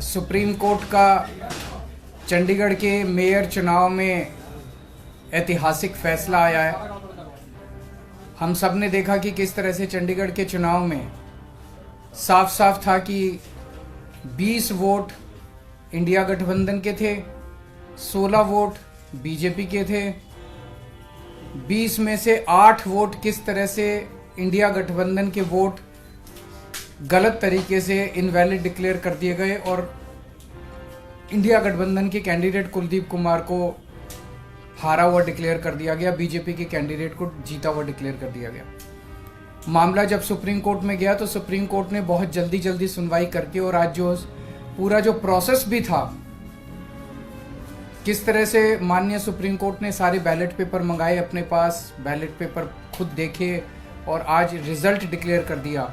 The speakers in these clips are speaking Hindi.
सुप्रीम कोर्ट का चंडीगढ़ के मेयर चुनाव में ऐतिहासिक फैसला आया है। हम सब ने देखा कि किस तरह से चंडीगढ़ के चुनाव में साफ साफ था कि 20 वोट इंडिया गठबंधन के थे, 16 वोट बीजेपी के थे। 20 में से 8 वोट किस तरह से इंडिया गठबंधन के वोट गलत तरीके से इनवैलिड डिक्लेयर कर दिए गए और इंडिया गठबंधन के कैंडिडेट कुलदीप कुमार को हारा हुआ डिक्लेयर कर दिया गया, बीजेपी के कैंडिडेट को जीता हुआ डिक्लेयर कर दिया गया। मामला जब सुप्रीम कोर्ट में गया तो सुप्रीम कोर्ट ने बहुत जल्दी सुनवाई करके और आज जो पूरा जो प्रोसेस भी था, किस तरह से माननीय सुप्रीम कोर्ट ने सारे बैलेट पेपर मंगाए अपने पास, बैलेट पेपर खुद देखे और आज रिजल्ट डिक्लेयर कर दिया।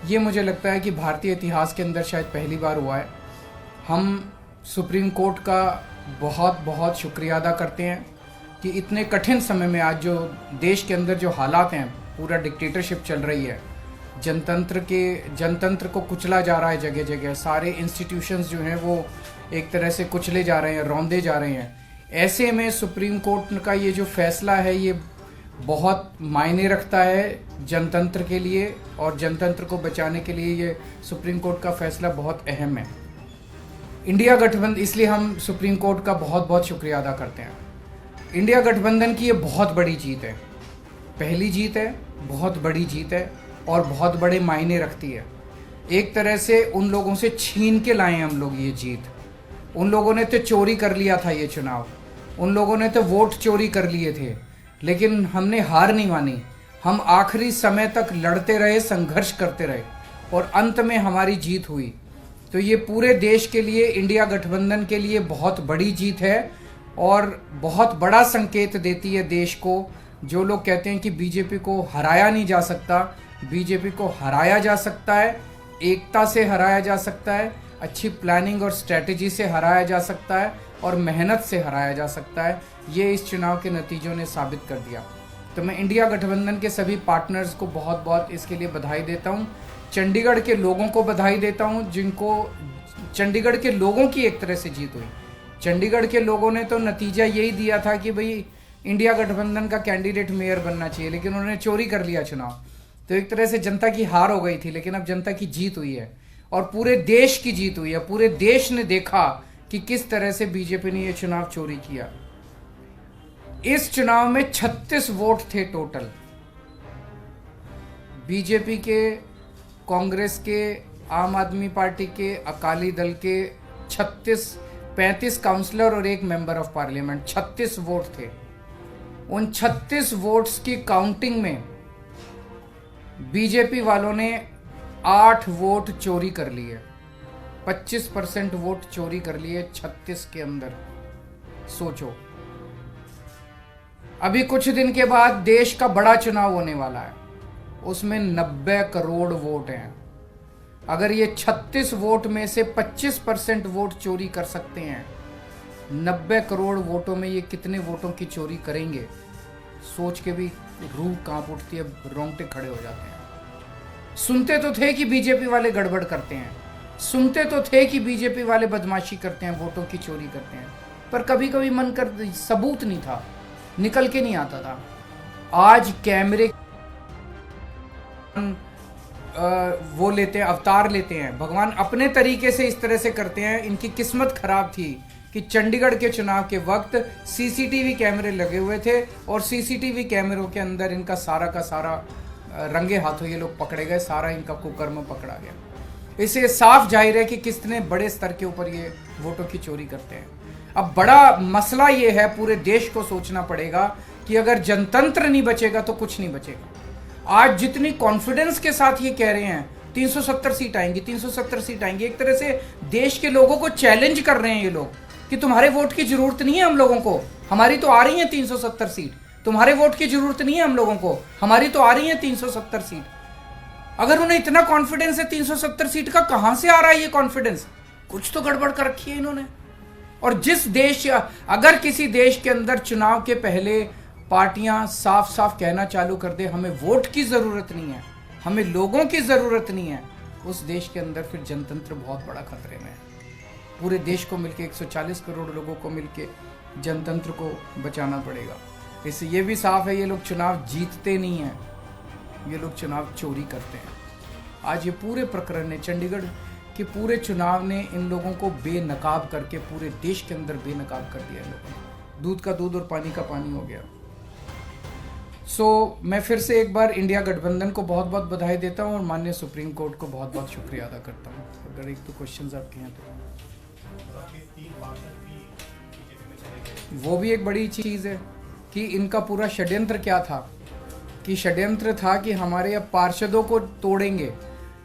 ये मुझे लगता है कि भारतीय इतिहास के अंदर शायद पहली बार हुआ है। हम सुप्रीम कोर्ट का बहुत बहुत शुक्रिया अदा करते हैं कि इतने कठिन समय में आज जो देश के अंदर जो हालात हैं, पूरा डिक्टेटरशिप चल रही है, जनतंत्र को कुचला जा रहा है जगह जगह, सारे इंस्टीट्यूशंस जो हैं वो एक तरह से कुचले जा रहे हैं, रौंदे जा रहे हैं। ऐसे में सुप्रीम कोर्ट का ये जो फैसला है ये बहुत मायने रखता है जनतंत्र के लिए और जनतंत्र को बचाने के लिए ये सुप्रीम कोर्ट का फैसला बहुत अहम है। इंडिया गठबंधन, इसलिए हम सुप्रीम कोर्ट का बहुत बहुत शुक्रिया अदा करते हैं। इंडिया गठबंधन की ये बहुत बड़ी जीत है, पहली जीत है, बहुत बड़ी जीत है और बहुत बड़े मायने रखती है। एक तरह से उन लोगों से छीन के लाए हम लोग ये जीत। उन लोगों ने तो चोरी कर लिया था ये चुनाव, उन लोगों ने तो वोट चोरी कर लिए थे, लेकिन हमने हार नहीं मानी। हम आखिरी समय तक लड़ते रहे, संघर्ष करते रहे और अंत में हमारी जीत हुई। तो ये पूरे देश के लिए, इंडिया गठबंधन के लिए बहुत बड़ी जीत है और बहुत बड़ा संकेत देती है देश को। जो लोग कहते हैं कि बीजेपी को हराया नहीं जा सकता, बीजेपी को हराया जा सकता है, एकता से हराया जा सकता है, अच्छी प्लानिंग और स्ट्रैटेजी से हराया जा सकता है और मेहनत से हराया जा सकता है। ये इस चुनाव के नतीजों ने साबित कर दिया। तो मैं इंडिया गठबंधन के सभी पार्टनर्स को बहुत बहुत इसके लिए बधाई देता हूँ। चंडीगढ़ के लोगों को बधाई देता हूँ, जिनको चंडीगढ़ के लोगों की एक तरह से जीत हुई। चंडीगढ़ के लोगों ने तो नतीजा यही दिया था कि भाई इंडिया गठबंधन का कैंडिडेट मेयर बनना चाहिए, लेकिन उन्होंने चोरी कर लिया चुनाव। तो एक तरह से जनता की हार हो गई थी, लेकिन अब जनता की जीत हुई है और पूरे देश की जीत हुई है। पूरे देश ने देखा कि किस तरह से बीजेपी ने यह चुनाव चोरी किया। इस चुनाव में 36 वोट थे टोटल, बीजेपी के, कांग्रेस के, आम आदमी पार्टी के, अकाली दल के 35 काउंसलर और एक मेंबर ऑफ पार्लियामेंट, 36 वोट थे। उन 36 वोट्स की काउंटिंग में बीजेपी वालों ने 8 वोट चोरी कर लिए, 25% वोट चोरी कर लिए 36 के अंदर। सोचो, अभी कुछ दिन के बाद देश का बड़ा चुनाव होने वाला है, उसमें 90 करोड़ वोट हैं। अगर ये 36 वोट में से 25% वोट चोरी कर सकते हैं, 90 करोड़ वोटों में ये कितने वोटों की चोरी करेंगे, सोच के भी रूह कांप उठती है, रोंगटे खड़े हो जाते हैं। सुनते तो थे कि बीजेपी वाले गड़बड़ करते हैं, सुनते तो थे कि बीजेपी वाले बदमाशी करते हैं, वोटों की चोरी करते हैं, पर कभी कभी मन कर सबूत नहीं था, निकल के नहीं आता था। आज कैमरे वो लेते हैं, अवतार लेते हैं, भगवान अपने तरीके से इस तरह से करते हैं। इनकी किस्मत खराब थी कि चंडीगढ़ के चुनाव के वक्त सीसीटीवी कैमरे लगे हुए थे और सीसीटीवी कैमरों के अंदर इनका सारा का सारा रंगे हाथों ये लोग पकड़े गए, सारा इनका कुकर्म पकड़ा गया। इससे साफ जाहिर है कि कितने बड़े स्तर के ऊपर ये वोटों की चोरी करते हैं। अब बड़ा मसला ये है, पूरे देश को सोचना पड़ेगा कि अगर जनतंत्र नहीं बचेगा तो कुछ नहीं बचेगा। आज जितनी कॉन्फिडेंस के साथ ये कह रहे हैं 370 सीट आएंगी, 370 सीट आएंगी, एक तरह से देश के लोगों को चैलेंज कर रहे हैं ये लोग कि तुम्हारे वोट की जरूरत नहीं है हम लोगों को, हमारी तो आ रही है 370 सीट। तुम्हारे वोट की जरूरत नहीं है हम लोगों को, हमारी तो आ रही है 370 सीट। अगर उन्हें इतना कॉन्फिडेंस है 370 सीट का, कहां से आ रहा है ये कॉन्फिडेंस? कुछ तो गड़बड़ कर रखी है इन्होंने। और जिस देश, अगर किसी देश के अंदर चुनाव के पहले पार्टियां साफ साफ कहना चालू कर दे हमें वोट की जरूरत नहीं है, हमें लोगों की जरूरत नहीं है, उस देश के अंदर फिर जनतंत्र बहुत बड़ा खतरे में है। पूरे देश को मिलके 140 करोड़ लोगों को मिलके जनतंत्र को बचाना पड़ेगा। इससे ये भी साफ है, ये लोग चुनाव जीतते नहीं हैं, ये लोग चुनाव चोरी करते हैं। आज ये पूरे प्रकरण ने, चंडीगढ़ के पूरे चुनाव ने इन लोगों को बेनकाब करके पूरे देश के अंदर बेनकाब कर दिया। इन लोगों ने दूध का दूध और पानी का पानी हो गया। मैं फिर से एक बार इंडिया गठबंधन को बहुत बहुत बधाई देता हूँ और माननीय सुप्रीम कोर्ट को बहुत बहुत शुक्रिया अदा करता हूँ। अगर एक दो क्वेश्चंस आपके हैं तो वो भी एक बड़ी चीज़ है कि इनका पूरा षड्यंत्र क्या था, कि षड्यंत्र था कि हमारे अब पार्षदों को तोड़ेंगे।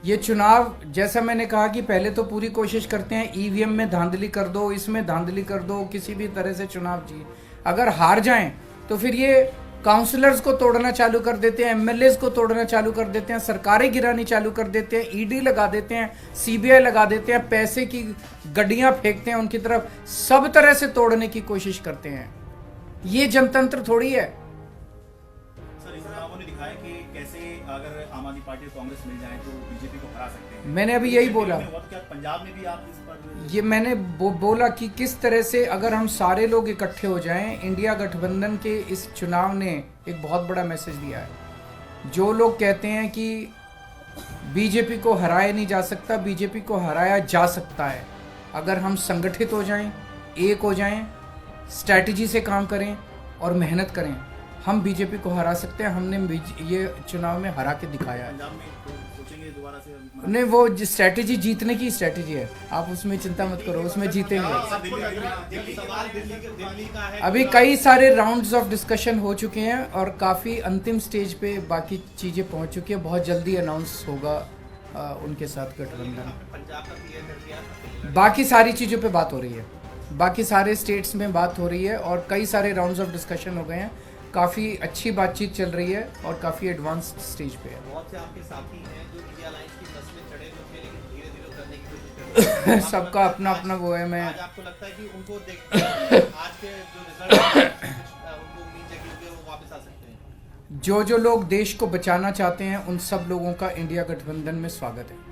ये चुनाव, जैसा मैंने कहा कि पहले तो पूरी कोशिश करते हैं ईवीएम में धांधली कर दो, इसमें धांधली कर दो, किसी भी तरह से चुनाव जीत। अगर हार जाएं तो फिर ये काउंसलर्स को तोड़ना चालू कर देते हैं, एमएलएस को तोड़ना चालू कर देते हैं, सरकारें गिरानी चालू कर देते हैं, ईडी लगा देते हैं, सीबीआई लगा देते हैं, पैसे की गड्डियां फेंकते हैं उनकी तरफ, सब तरह से तोड़ने की कोशिश करते हैं। ये जनतंत्र थोड़ी है। सर, इस चुनावों ने दिखाया कि कैसे अगर आम आदमी पार्टी और कांग्रेस मिल जाए तो बीजेपी को हरा सकते हैं। मैंने अभी यही बोला, क्या पंजाब में भी आप इस पर ये मैंने बोला कि किस तरह से अगर हम सारे लोग इकट्ठे हो जाएं, इंडिया गठबंधन के इस चुनाव ने एक बहुत बड़ा मैसेज दिया है। जो लोग कहते हैं कि बीजेपी को हराया नहीं जा सकता, बीजेपी को हराया जा सकता है अगर हम संगठित हो जाएं, एक हो जाएं, स्ट्रैटेजी से काम करें और मेहनत करें, हम बीजेपी को हरा सकते हैं। हमने ये चुनाव में हरा के दिखाया है। पंजाब में सोचेंगे दोबारा से? नहीं, वो स्ट्रैटेजी जीतने की स्ट्रैटेजी है, आप उसमें चिंता मत करो, उसमें जीतेंगे। अभी कई सारे राउंड्स ऑफ डिस्कशन हो चुके हैं और काफ़ी अंतिम स्टेज पे बाकी चीज़ें पहुंच चुकी है। बहुत जल्दी अनाउंस होगा उनके साथ गठबंधन। बाकी सारी चीज़ों पे बात हो रही है, बाकी सारे स्टेट्स में बात हो रही है और कई सारे राउंड्स ऑफ डिस्कशन हो गए हैं। काफ़ी अच्छी बातचीत चल रही है और काफ़ी एडवांस्ड स्टेज पे है। बहुत से आपके साथी हैं जो इंडिया अलायंस की बस में चढ़े हुए थे लेकिन धीरे-धीरे उतरने की कोशिश कर रहे हैं। सबका अपना अपना वो है। मैं आज आपको लगता है कि उनको देख आज के जो रिजल्ट उनको उम्मीद है कि वो वापस आ सकते हैं? जो लोग देश को बचाना चाहते हैं उन सब लोगों का इंडिया गठबंधन में स्वागत है।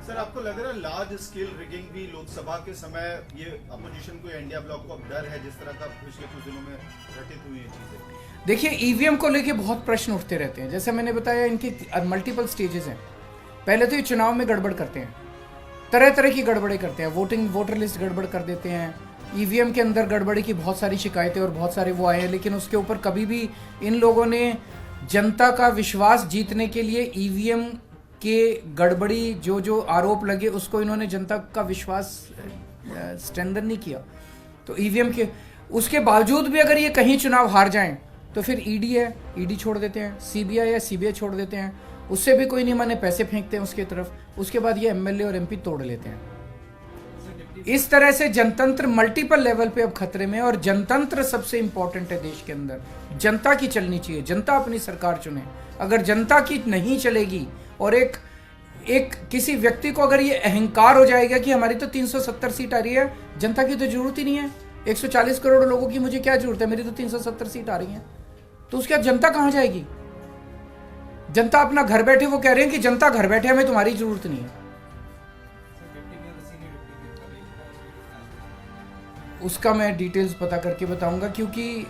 सर, आपको लग रहा है लार्ज स्केल रिगिंग भी लोकसभा के समय ये अपोजिशन को, इंडिया ब्लॉक को अब डर है, जिस तरह का पिछले कुछ दिनों में घटित हुई है चीजें? देखिए, ईवीएम को लेके बहुत प्रश्न उठते रहते हैं। जैसे मैंने बताया, इनकी मल्टीपल स्टेजेस हैं। पहले तो ये चुनाव में गड़बड़ करते हैं, तरह तरह की गड़बड़ें करते हैं, वोटर लिस्ट गड़बड़ कर देते हैं, ईवीएम के अंदर गड़बड़ी की बहुत सारी शिकायतें और बहुत सारे वो आए हैं, लेकिन उसके ऊपर कभी भी इन लोगों ने जनता का विश्वास जीतने के लिए ईवीएम के गड़बड़ी जो आरोप लगे उसको इन्होंने जनता का विश्वास स्ट्रेंथन नहीं किया। तो ईवीएम के उसके बावजूद भी अगर ये कहीं चुनाव हार जाएं तो फिर ईडी है, ईडी छोड़ देते हैं, सीबीआई है, सीबीआई छोड़ देते हैं, उससे भी कोई नहीं माने, पैसे फेंकते हैं उसकी तरफ। उसके बाद ये एमएलए और एमपी तोड़ लेते हैं। इस तरह से जनतंत्र मल्टीपल लेवल पे अब खतरे में है और जनतंत्र सबसे इंपॉर्टेंट है देश के अंदर। जनता की चलनी चाहिए, जनता अपनी सरकार चुने। अगर जनता की नहीं चलेगी और एक किसी व्यक्ति को अगर ये अहंकार हो जाएगा कि हमारी तो 370 सीट आ रही है, जनता की तो जरूरत ही नहीं है, 140 करोड़ लोगों की मुझे क्या जरूरत है, मेरी तो 370 सीट आ रही है, तो उसके बाद जनता कहां जाएगी? जनता अपना घर बैठे, वो कह रहे हैं कि जनता घर बैठे, हमें तुम्हारी जरूरत नहीं है। उसका मैं डिटेल्स पता करके बताऊंगा, क्योंकि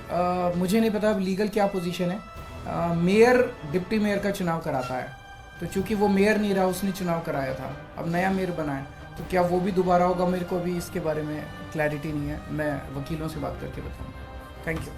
मुझे नहीं पता लीगल क्या पोजीशन है। मेयर डिप्टी मेयर का चुनाव कराता है, तो चूंकि वो मेयर नहीं रहा, उसने चुनाव कराया था, अब नया मेयर बना है, तो क्या वो भी दोबारा होगा, मेरे को अभी इसके बारे में क्लैरिटी नहीं है। मैं वकीलों से बात करके बताऊंगा। Thank you.